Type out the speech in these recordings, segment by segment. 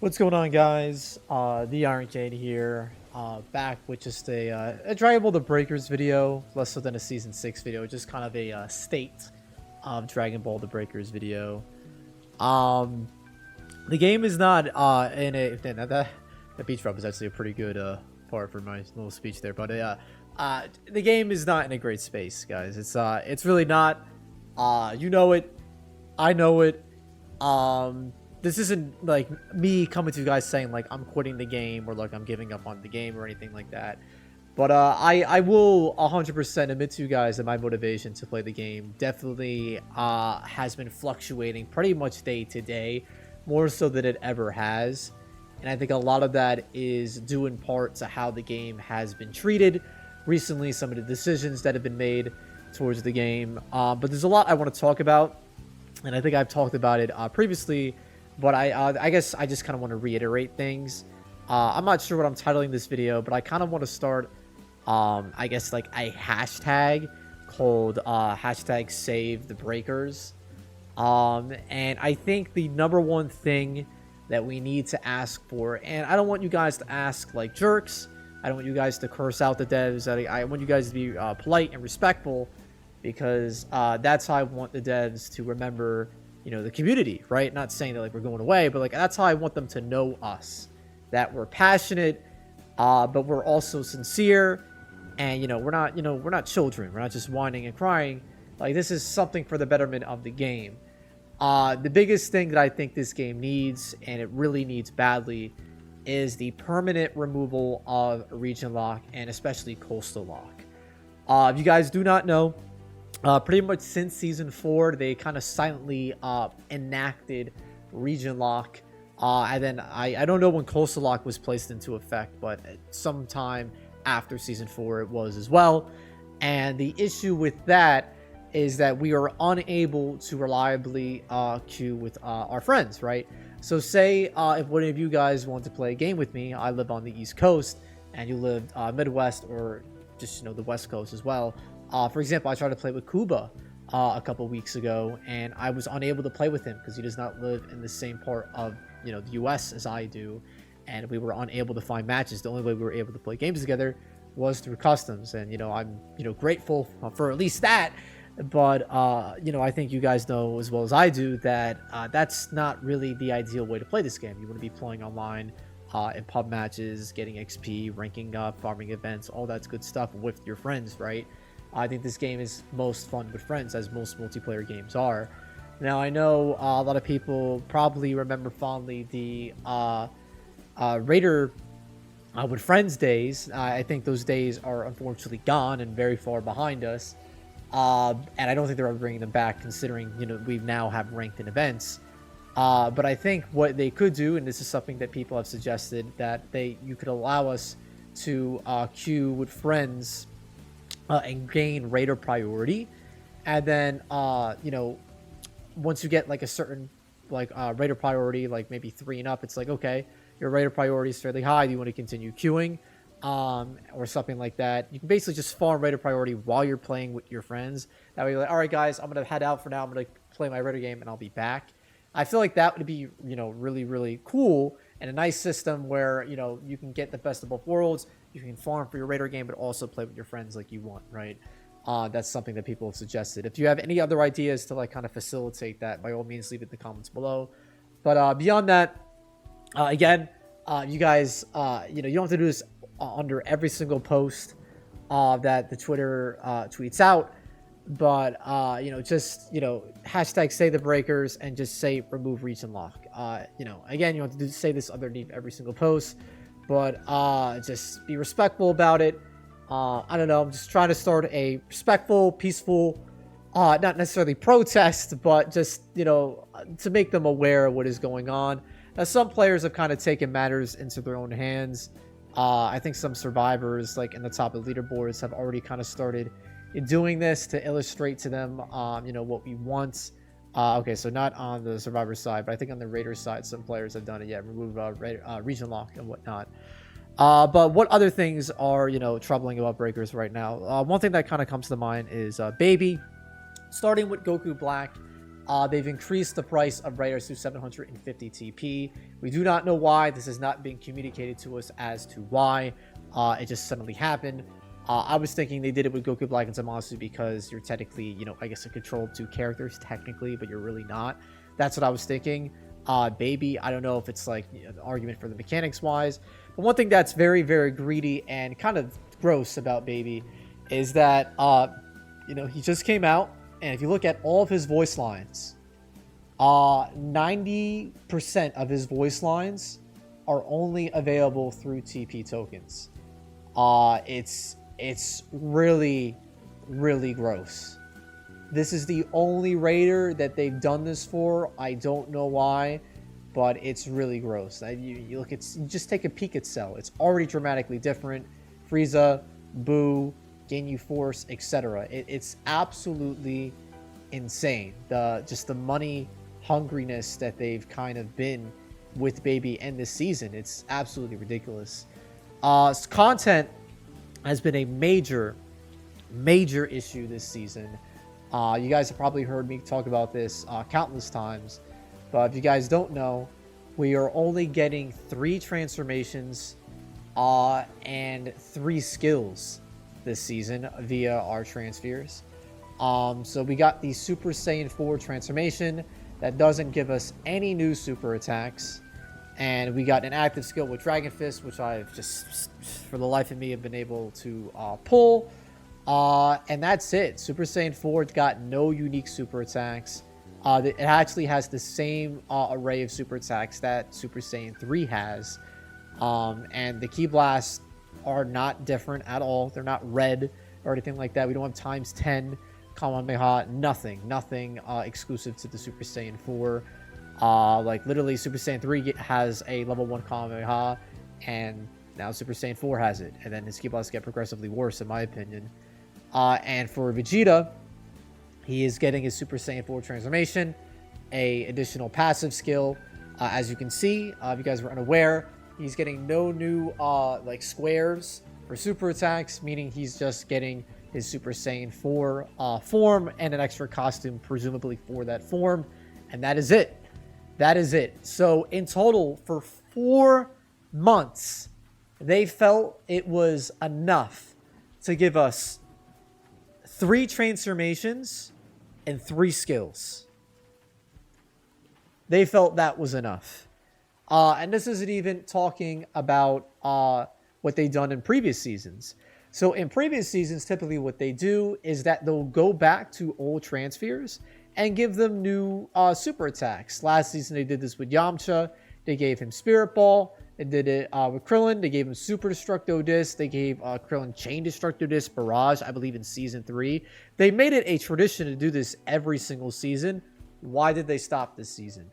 What's going on, guys? The Ironcane here, back with just a Dragon Ball The Breakers video, less so than a Season 6 video, just kind of a state of Dragon Ball The Breakers video. The game is not in a... that beach drop is actually a pretty good part for my little speech there, but the game is not in a great space, guys. It's really not. You know it. I know it. This isn't like me coming to you guys saying like I'm quitting the game or like I'm giving up on the game or anything like that. But I will 100% admit to you guys that my motivation to play the game definitely has been fluctuating pretty much day to day, more so than it ever has. And I think a lot of that is due in part to how the game has been treated recently, some of the decisions that have been made towards the game. But there's a lot I want to talk about, and I think I've talked about it previously. But I guess I just kind of want to reiterate things. I'm not sure what I'm titling this video, but I kind of want to start, I guess, like a hashtag called hashtag Save the Breakers. And I think the number one thing that we need to ask for, and I don't want you guys to ask like jerks. I don't want you guys to curse out the devs. I want you guys to be polite and respectful, because that's how I want the devs to remember, you know, the community, right? Not saying that like we're going away, but like that's how I want them to know us, that we're passionate, but we're also sincere, and we're not children. We're not just whining and crying. Like, this is something for the betterment of the game. The biggest thing that I think this game needs, and it really needs badly, is the permanent removal of region lock, and especially coastal lock. If you guys do not know, pretty much since Season 4, they kind of silently enacted region lock. And then I don't know when coastal lock was placed into effect, but sometime after Season 4 it was as well. And the issue with that is that we are unable to reliably queue with our friends, right? So say if one of you guys want to play a game with me, I live on the East Coast, and you live Midwest or just the West Coast as well. For example, I tried to play with Kuba a couple weeks ago, and I was unable to play with him because he does not live in the same part of the US as I do, and we were unable to find matches. The only way we were able to play games together was through customs, and I'm grateful for at least that. But I think you guys know as well as I do that that's not really the ideal way to play this game. You want to be playing online in pub matches, getting XP, ranking up, farming events, all that good stuff with your friends, right? I think this game is most fun with friends, as most multiplayer games are. Now, I know a lot of people probably remember fondly the Raider with Friends days. I think those days are unfortunately gone and very far behind us. And I don't think they're ever bringing them back, considering, we now have ranked in events. But I think what they could do, and this is something that people have suggested, that you could allow us to queue with friends and gain raider priority, and then once you get like a certain raider priority, like maybe 3 and up, it's like, okay, your raider priority is fairly high, do you want to continue queuing, or something like that. You can basically just farm raider priority while you're playing with your friends. That way you're like, all right guys, I'm gonna head out for now, I'm gonna play my raider game and I'll be back. I feel like that would be really, really cool, and a nice system where you can get the best of both worlds. You can farm for your raider game, but also play with your friends like you want, right? That's something that people have suggested. If you have any other ideas to kind of facilitate that, by all means, leave it in the comments below. But beyond that, again, you guys, you don't have to do this under every single post that the Twitter tweets out. But just hashtag Save the Breakers and just say remove region lock. Again, you don't have to say this underneath every single post, but just be respectful about it. I don't know, I'm just trying to start a respectful, peaceful, not necessarily protest, but just to make them aware of what is going on. Now, some players have kind of taken matters into their own hands. I think some survivors, like in the top of the leaderboards, have already kind of started doing this to illustrate to them what we want. Okay, so not on the survivor side, but I think on the raider side, some players have done it. Yeah, remove region lock and whatnot. But what other things are troubling about breakers right now? One thing that kind of comes to mind is baby, starting with Goku Black they've increased the price of rares to 750 TP. We do not know why. This has not been communicated to us as to why. It just suddenly happened. I was thinking they did it with Goku Black and Zamasu because you're technically, you know, I guess a controlled 2 characters technically, but you're really not. That's what I was thinking. Baby, I don't know if it's like, you know, an argument for the mechanics wise, but one thing that's very, very greedy and kind of gross about Baby is that, you know, he just came out, and if you look at all of his voice lines, 90% of his voice lines are only available through TP tokens. It's really, really gross. This is the only raider that they've done this for. I don't know why, but it's really gross. You look at, you just take a peek at Cell. It's already dramatically different. Frieza, Boo, Ginyu Force, etc. It's absolutely insane. Just the money hungriness that they've kind of been with Baby and this season. It's absolutely ridiculous. Content has been a major issue this season. You guys have probably heard me talk about this countless times, but if you guys don't know, we are only getting 3 transformations and 3 skills this season via our Transpheres. So we got the Super Saiyan 4 transformation that doesn't give us any new super attacks, and we got an active skill with Dragon Fist, which I've just, for the life of me, have been able to pull. And that's it. Super Saiyan 4 got no unique super attacks. It actually has the same array of super attacks that Super Saiyan 3 has. And the Ki Blasts are not different at all. They're not red or anything like that. We don't have times 10 Kamehameha. Nothing exclusive to the Super Saiyan 4. Like literally Super Saiyan 3 has a level 1 Kamehameha, and now Super Saiyan 4 has it. And then his Ki Blasts get progressively worse, in my opinion. And for Vegeta, he is getting his Super Saiyan 4 transformation, a additional passive skill. As you can see, if you guys were unaware, he's getting no new like squares for super attacks, meaning he's just getting his Super Saiyan 4 form and an extra costume, presumably for that form. And that is it. That is it. So in total, for 4 months, they felt it was enough to give us 3 transformations and 3 skills. They felt that was enough. And this isn't even talking about what they've done in previous seasons. So in previous seasons, typically what they do is that they'll go back to old Transpheres and give them new super attacks. Last season, they did this with Yamcha. They gave him Spirit Ball. They did it with Krillin. They gave him Super Destructo Disc. They gave Krillin Chain Destructo Disc Barrage, I believe, in Season 3. They made it a tradition to do this every single season. Why did they stop this season?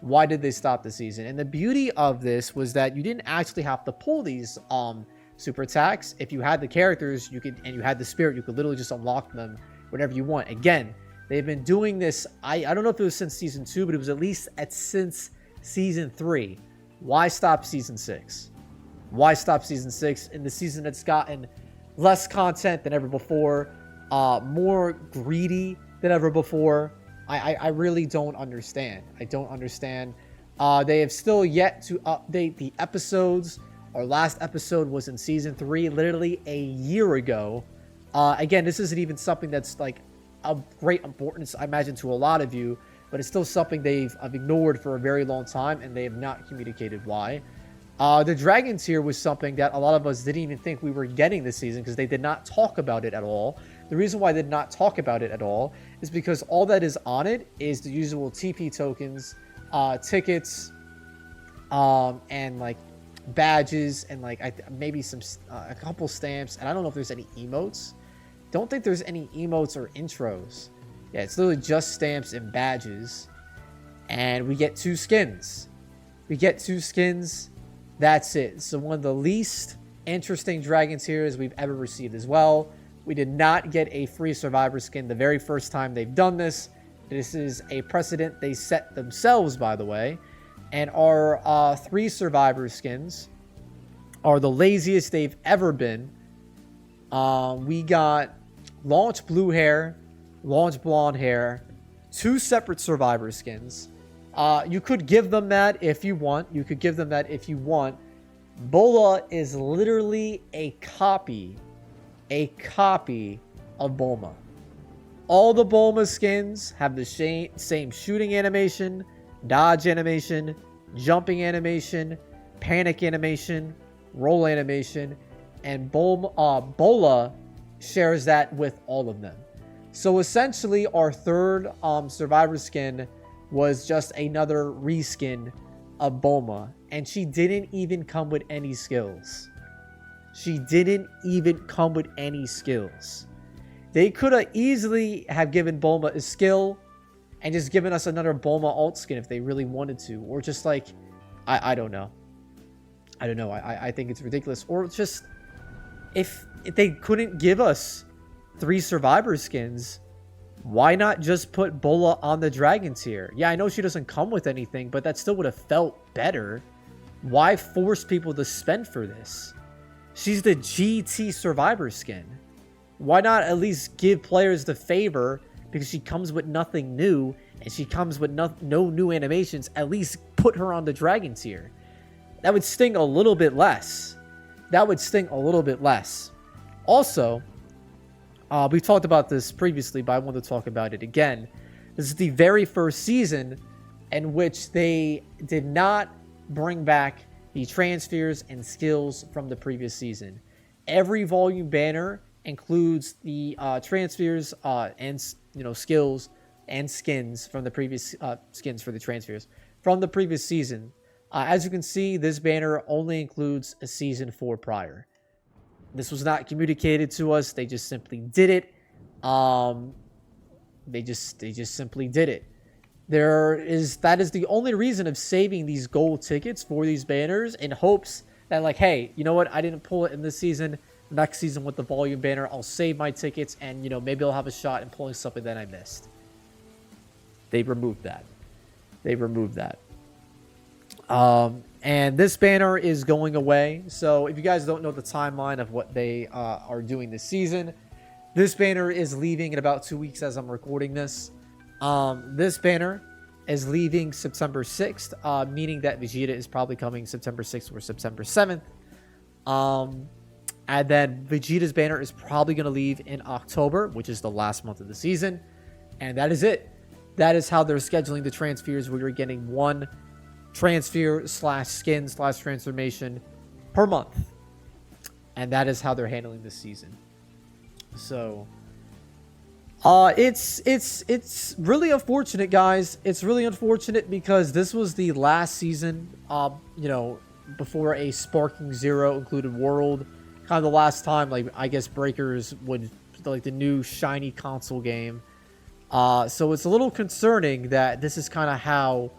Why did they stop the season? And the beauty of this was that you didn't actually have to pull these super attacks. If you had the characters, you could, and you had the spirit, you could literally just unlock them whenever you want. Again, they've been doing this. I don't know if it was since Season 2, but it was at least since Season 3. Why stop Season 6? Why stop Season 6 in the season that's gotten less content than ever before, more greedy than ever before? I really don't understand. I don't understand. They have still yet to update the episodes. Our last episode was in Season 3, literally a year ago. Again, this isn't even something that's like of great importance, I imagine, to a lot of you, but it's still something they've ignored for a very long time, and they have not communicated why. The Dragon Tier was something that a lot of us didn't even think we were getting this season because they did not talk about it at all. The reason why they did not talk about it at all is because all that is on it is the usual TP tokens, tickets, and like badges, and like maybe some a couple stamps, and I don't know if there's any emotes. Don't think there's any emotes or intros. Yeah, it's literally just stamps and badges, and we get 2 skins. We get 2 skins. That's it. So one of the least interesting Dragon Tiers we've ever received as well. We did not get a free Survivor skin the very first time they've done this. This is a precedent they set themselves, by the way. And our 3 Survivor skins are the laziest they've ever been. We got Launch Blue Hair, Launch Blonde Hair, 2 separate survivor skins. You could give them that if you want. Bola is literally a copy of Bulma. All the Bulma skins have the same shooting animation, dodge animation, jumping animation, panic animation, roll animation, and Bola shares that with all of them. So essentially, our third survivor skin was just another reskin of Bulma, and she didn't even come with any skills. They could have easily have given Bulma a skill and just given us another Bulma alt skin if they really wanted to, or just like, I don't know. I think it's ridiculous. Or just, if they couldn't give us 3 survivor skins, why not just put Bola on the dragon tier? Yeah, I know she doesn't come with anything, but that still would have felt better. Why force people to spend for this? She's the GT survivor skin. Why not at least give players the favor, because she comes with nothing new and she comes with no new animations? At least put her on the dragon tier. That would sting a little bit less. Also, we've talked about this previously, but I want to talk about it again. This is the very first season in which they did not bring back the transfers and skills from the previous season. Every volume banner includes the transfers and skills and skins from the previous skins for the transfers from the previous season. As you can see, this banner only includes a season 4 prior. This was not communicated to us. They just simply did it. They just simply did it. That is the only reason of saving these gold tickets for these banners, in hopes that, like, hey, you know what? I didn't pull it in this season. Next season with the volume banner, I'll save my tickets, and maybe I'll have a shot in pulling something that I missed. They removed that. And this banner is going away. So if you guys don't know the timeline of what they are doing this season, this banner is leaving in about 2 weeks as I'm recording this. This banner is leaving September 6th, meaning that Vegeta is probably coming September 6th or September 7th. And then Vegeta's banner is probably going to leave in October, which is the last month of the season. And that is it. That is how they're scheduling the transfers, where you're getting 1 transfer / skin / transformation per month. And that is how they're handling this season. So it's really unfortunate, guys. It's really unfortunate because this was the last season, before a Sparking Zero included world. Kind of the last time, like, I guess Breakers would, like, the new shiny console game. So it's a little concerning that this is kind of how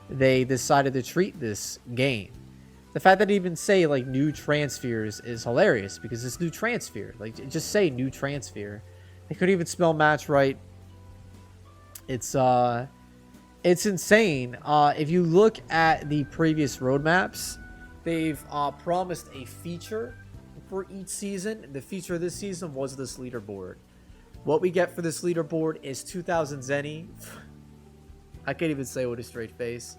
they decided to treat this game. The fact that they even say, like, new transfers is hilarious, because it's new transfer. Like, just say new transfer. They couldn't even spell match right. It's insane. If you look at the previous roadmaps, they've promised a feature for each season. The feature of this season was this leaderboard. What we get for this leaderboard is 2,000 Zenny. I can't even say it with a straight face.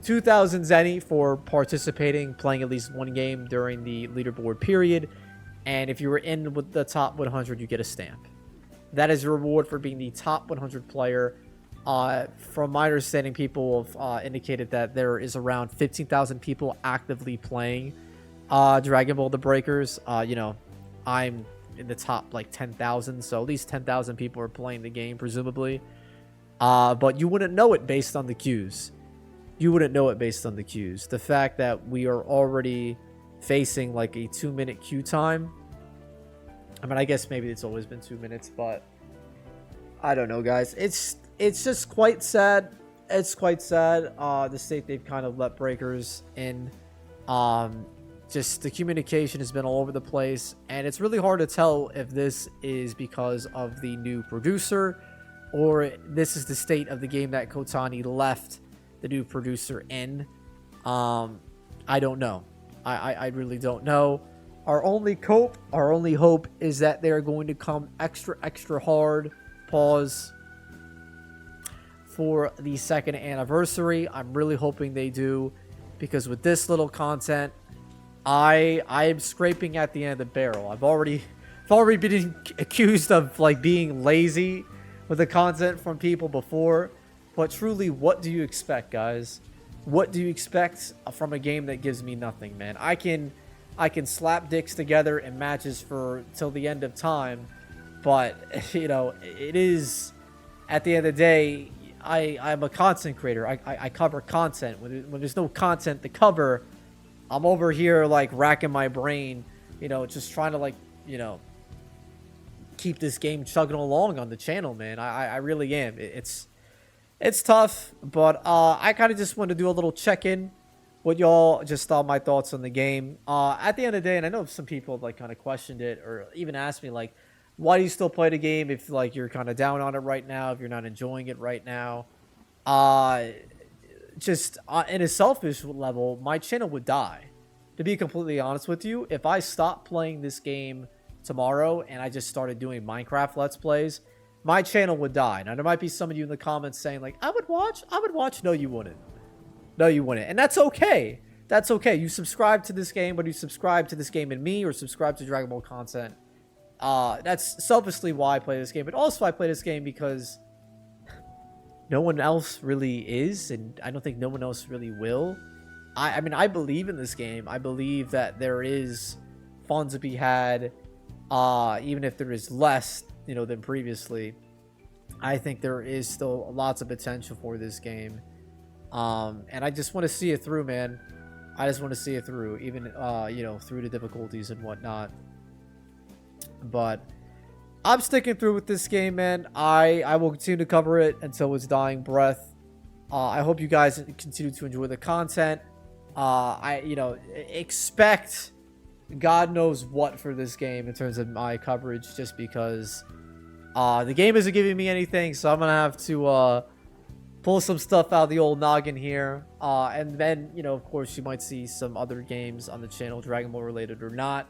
2,000 Zenny for participating, playing at least 1 game during the leaderboard period. And if you were in with the top 100, you get a stamp. That is your reward for being the top 100 player. From my understanding, people have indicated that there is around 15,000 people actively playing Dragon Ball The Breakers. I'm in the top, like, 10,000, so at least 10,000 people are playing the game, presumably. But you wouldn't know it based on the queues. The fact that we are already facing, like, a 2-minute queue time. I mean, I guess maybe it's always been 2 minutes, but I don't know, guys. It's just quite sad. It's quite sad, the state they've kind of let Breakers in. Just the communication has been all over the place, and it's really hard to tell if this is because of the new producer, or this is the state of the game that Kotani left the new producer in. I don't know. I really don't know. Our only hope is that they're going to come extra hard. Pause. for the 2nd anniversary. I'm really hoping they do, because with this little content, I am scraping at the end of the barrel. I've already been accused of like being lazy with the content from people before, but truly, what do you expect, guys? What do you expect from a game that gives me nothing, man? I can slap dicks together in matches for till the end of time, but you know, it is, at the end of the day, I'm a content creator. I cover content. When there's no content to cover, I'm over here like racking my brain, you know, just trying to like, you know, keep this game chugging along on the channel, man. I really am. It's tough, but I kind of just want to do a little check-in with y'all, just my thoughts on the game. At the end of the day, and I know some people like kind of questioned it or even asked me like, why do you still play the game if like you're kind of down on it right now, if you're not enjoying it right now? Just in a selfish level, my channel would die. To be completely honest with you, if I stopped playing this game tomorrow and I just started doing Minecraft Let's Plays, my channel would die. Now, there might be some of you in the comments saying like, I would watch. No, you wouldn't. No, you wouldn't. And that's okay. That's okay. You subscribe to this game, whether you subscribe to this game and me or subscribe to Dragon Ball content. That's selfishly why I play this game. But also I play this game because no one else really is. And I don't think no one else really will. I mean, I believe in this game. I believe that there is fun to be had. Even if there is less, you know, than previously. I think there is still lots of potential for this game. And I just want to see it through, man. I just want to see it through, even, you know, through the difficulties and whatnot. But I'm sticking through with this game, man. I will continue to cover it until its dying breath. I hope you guys continue to enjoy the content. You know, expect God knows what for this game in terms of my coverage, just because the game isn't giving me anything, so I'm gonna have to pull some stuff out of the old noggin here, and then, you know, of course you might see some other games on the channel, Dragon Ball related or not.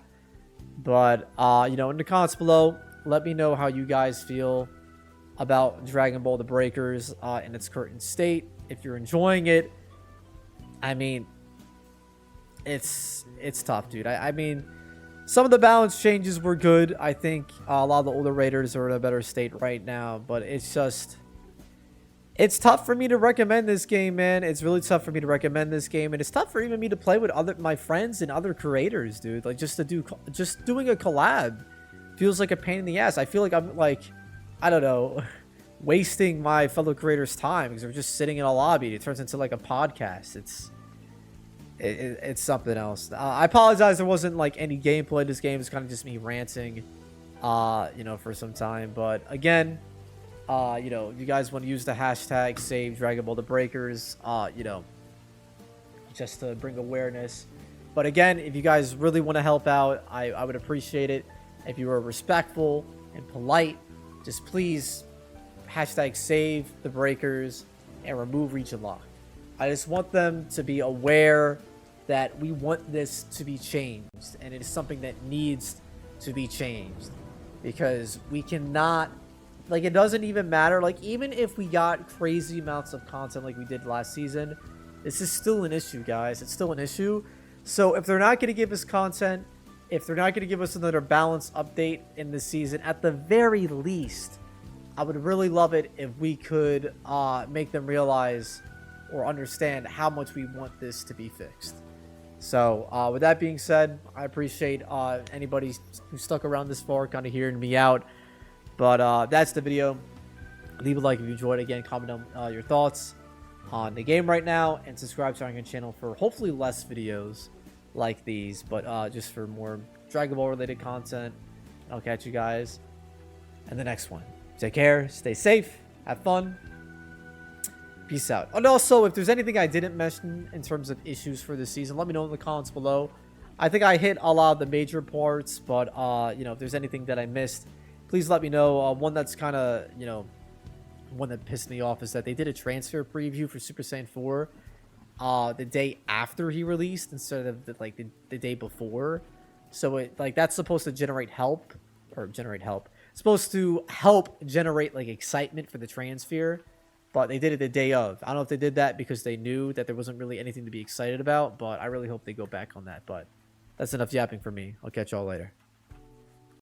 But you know, in the comments below, let me know how you guys feel about Dragon Ball The Breakers in its current state. If you're enjoying it, I mean, it's tough, dude. I mean, some of the balance changes were good. I think a lot of the older raiders are in a better state right now, but it's just, it's tough for me to recommend this game, man. It's really tough for me to recommend this game, and it's tough for even me to play with my friends and other creators, dude. Like, just doing a collab feels like a pain in the ass. I feel like I'm like, I don't know, wasting my fellow creators' time because we're just sitting in a lobby. It turns into like a podcast. It's something else. I apologize there wasn't like any gameplay. This game is kind of just me ranting, you know, for some time. But again, you know, if you guys want to use the hashtag save Dragon Ball The Breakers, you know, just to bring awareness. But again, if you guys really want to help out, I would appreciate it if you were respectful and polite. Just please hashtag save the breakers and remove reach and lock. I just want them to be aware that we want this to be changed, and it is something that needs to be changed, because we cannot, like, it doesn't even matter, like, even if we got crazy amounts of content like we did last season, this is still an issue, guys. It's still an issue. So if they're not going to give us content, if they're not going to give us another balance update in this season, at the very least, I would really love it if we could make them realize or understand how much we want this to be fixed. So with that being said, I appreciate anybody who stuck around this far kind of hearing me out. But that's the video. Leave a like if you enjoyed. Again, comment down your thoughts on the game right now, and subscribe to our channel for hopefully less videos like these, but just for more Dragon Ball related content. I'll catch you guys in the next one. Take care, stay safe, have fun. Peace out. And also, if there's anything I didn't mention in terms of issues for this season, let me know in the comments below. I think I hit a lot of the major parts, but you know, if there's anything that I missed, please let me know. One that's kind of, you know, one that pissed me off is that they did a transfer preview for Super Saiyan 4 the day after he released instead of the day before. So it, like, that's supposed to generate help, or generate help. It's supposed to help generate like excitement for the Transphere. but they did it the day of. I don't know if they did that because they knew that there wasn't really anything to be excited about, but I really hope they go back on that. But that's enough yapping for me. I'll catch y'all later.